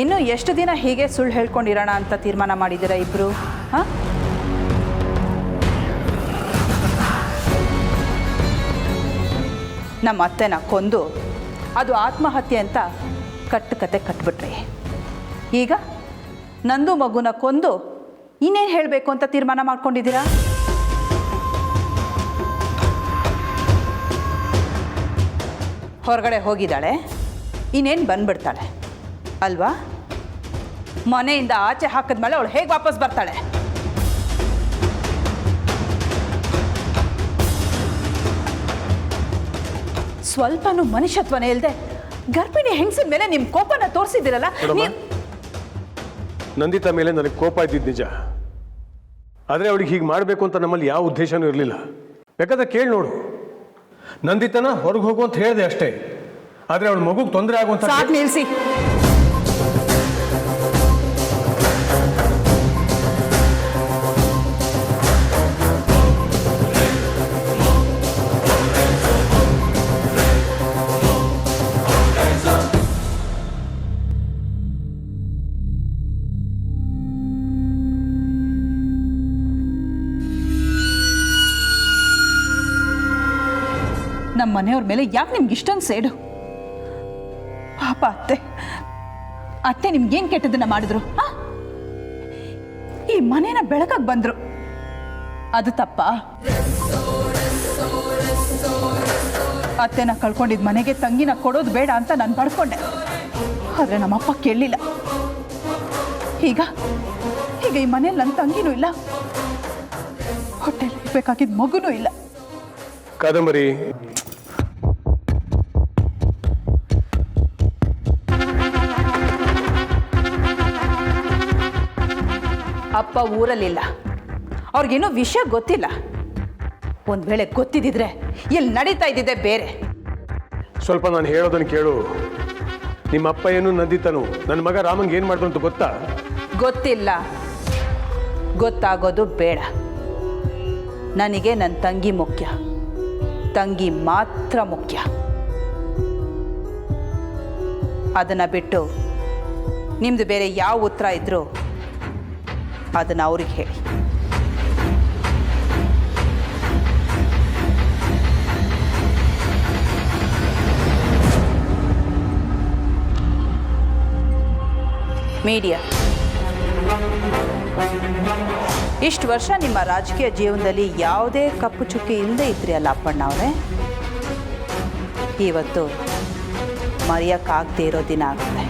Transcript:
ಇನ್ನು ಎಷ್ಟು ದಿನ ಹೀಗೆ ಸುಳ್ಳು ಹೇಳ್ಕೊಂಡಿರೋಣ ಅಂತ ತೀರ್ಮಾನ ಮಾಡಿದ್ದೀರಾ ಇಬ್ಬರು? ಹಾಂ, ನಮ್ಮ ಅತ್ತೆನ ಕೊಂದು ಅದು ಆತ್ಮಹತ್ಯೆ ಅಂತ ಕತೆ ಕಟ್ಬಿಟ್ರಿ. ಈಗ ನಂದು ಮಗುನ ಕೊಂದು ಇನ್ನೇನು ಹೇಳಬೇಕು ಅಂತ ತೀರ್ಮಾನ ಮಾಡ್ಕೊಂಡಿದ್ದೀರಾ? ಹೊರಗಡೆ ಹೋಗಿದ್ದಾಳೆ, ಇನ್ನೇನು ಬಂದ್ಬಿಡ್ತಾಳೆ ಅಲ್ವಾ? ಮನೆಯಿಂದ ಆಚೆ ಹಾಕಿದ್ಮೇಲೆ ಅವಳು ಹೇಗೆ ವಾಪಸ್ ಬರ್ತಾಳೆ? ಸ್ವಲ್ಪನೂ ಮನುಷ್ಯತ್ವನೇ ಇಲ್ಲದೆ ಗರ್ಭಿಣಿ ಹೆಂಗಸಿನ ಮೇಲೆ ನಿಮ್ಮ ಕೋಪನ ತೋರಿಸಿದಿರಲ್ಲ. ನಂದಿತಾ ಮೇಲೆ ನನಗೆ ಕೋಪ ಇದ್ದಿದ್ದು ನಿಜ, ಆದರೆ ಅವಳಿಗೆ ಹೀಗೆ ಮಾಡಬೇಕು ಅಂತ ನಮ್ಮಲ್ಲಿ ಯಾವ ಉದ್ದೇಶನೂ ಇರಲಿಲ್ಲ. ಬೇಕಾದ್ರೆ ಕೇಳಿ ನೋಡು, ನಂದಿತನ ಹೊರಗೆ ಹೋಗು ಅಂತ ಹೇಳಿದೆ ಅಷ್ಟೇ, ಆದರೆ ಅವಳ ಮಗುಗೆ ತೊಂದರೆ ಆಗುವಂತ. ಸಾಕು ನಿಲ್ಲಿಸಿ. ನಮ್ಮ ಮನೆಯವ್ರ ಮೇಲೆ ಯಾಕೆ ನಿಮ್ಗೆ ಇಷ್ಟೊಂದು ಸೇಡು? ಪಾಪ ಅತ್ತೆ ನಿಮ್ಗೇನು ಕೆಟ್ಟದನ್ನ ಮಾಡಿದ್ರು? ಈ ಮನೇನ ಬೆಳಕಕ್ಕೆ ಬಂದ್ರು, ಅದು ತಪ್ಪ? ಅತ್ತೆನ ಕಳ್ಕೊಂಡಿದ್ ಮನೆಗೆ ತಂಗಿನ ಕೊಡೋದು ಬೇಡ ಅಂತ ನಾನು ಪಡ್ಕೊಂಡೆ, ಆದ್ರೆ ನಮ್ಮಪ್ಪ ಕೇಳಲಿಲ್ಲ. ಈಗ ಈ ಮನೇಲಿ ನನ್ನ ತಂಗಿನೂ ಇಲ್ಲ, ಹೊಟ್ಟೆಲಿ ಬೇಕಾಗಿದ್ದ ಮಗುನೂ ಇಲ್ಲ. ಕಾದಂಬರಿ, ಅಪ್ಪ ಊರಲ್ಲಿಲ್ಲ, ಅವ್ರಿಗೇನೋ ವಿಷಯ ಗೊತ್ತಿಲ್ಲ. ಒಂದು ವೇಳೆ ಗೊತ್ತಿದ್ದಿದ್ರೆ ಇಲ್ಲಿ ನಡೀತಾ ಇದ್ದಿದ್ದೆ ಬೇರೆ. ಸ್ವಲ್ಪ ನಾನು ಹೇಳೋದನ್ನು ಕೇಳು. ನಿಮ್ಮ ಅಪ್ಪ ಏನು ನಂದಿತನು ನನ್ನ ಮಗ ರಾಮಂಗೆ ಏನು ಮಾಡ್ದು ಅಂತ ಗೊತ್ತಾ? ಗೊತ್ತಿಲ್ಲ, ಗೊತ್ತಾಗೋದು ಬೇಡ. ನನಗೆ ನನ್ನ ತಂಗಿ ಮುಖ್ಯ, ತಂಗಿ ಮಾತ್ರ ಮುಖ್ಯ. ಅದನ್ನು ಬಿಟ್ಟು ನಿಮ್ಮದು ಬೇರೆ ಯಾವ ಉತ್ತರ ಇದ್ರೂ ಅದನ್ನು ಅವ್ರಿಗೆ ಹೇಳಿ. ಮೀಡಿಯಾ, ಇಷ್ಟು ವರ್ಷ ನಿಮ್ಮ ರಾಜಕೀಯ ಜೀವನದಲ್ಲಿ ಯಾವುದೇ ಕಪ್ಪು ಚುಕ್ಕಿ ಇಲ್ಲದೆ ಇದ್ರಿ ಅಲ್ಲ ಅಪ್ಪಣ್ಣ ಅವರೇ. ಇವತ್ತು ಮರೆಯೋಕ್ಕಾಗದೇ ಇರೋ ದಿನ ಆಗುತ್ತೆ.